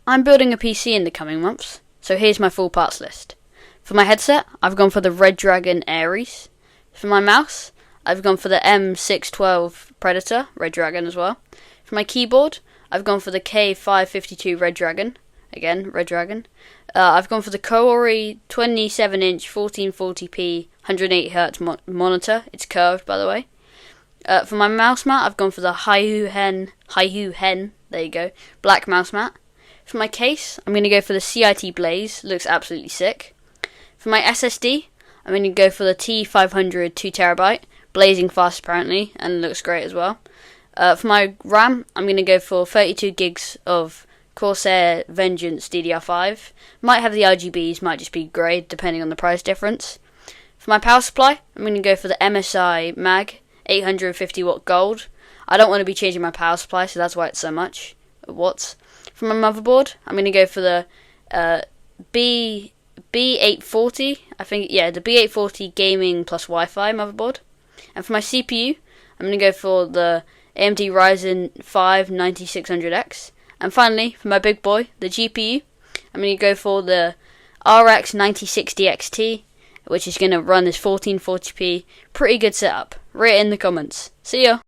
I'm building a PC in the coming months, so here's my full parts list. For my headset, I've gone for the Redragon Ares. For my mouse, I've gone for the M612 Predator, Redragon as well. For my keyboard, I've gone for the K552 Redragon, again, Redragon. I've gone for the Koori 27-inch 1440p 108Hz monitor. It's curved, by the way. For my mouse mat, I've gone for the Haihu Hen, there you go, black mouse mat. For my case, I'm going to go for the CIT Blaze, looks absolutely sick. For my SSD, I'm going to go for the T500 2TB, blazing fast apparently, and looks great as well. For my RAM, I'm going to go for 32 gigs of Corsair Vengeance DDR5. Might have the RGBs, might just be grey, depending on the price difference. For my power supply, I'm going to go for the MSI Mag 850 watt gold. I don't want to be changing my power supply, so that's why it's so much watts. For my motherboard, I'm going to go for the B840, the B840 gaming plus Wi-Fi motherboard. And for my CPU, I'm going to go for the AMD Ryzen 5 9600X. And finally, for my big boy, the GPU, I'm going to go for the RX 9060 XT, which is going to run this 1440p. Pretty good setup. Rate it in the comments. See ya!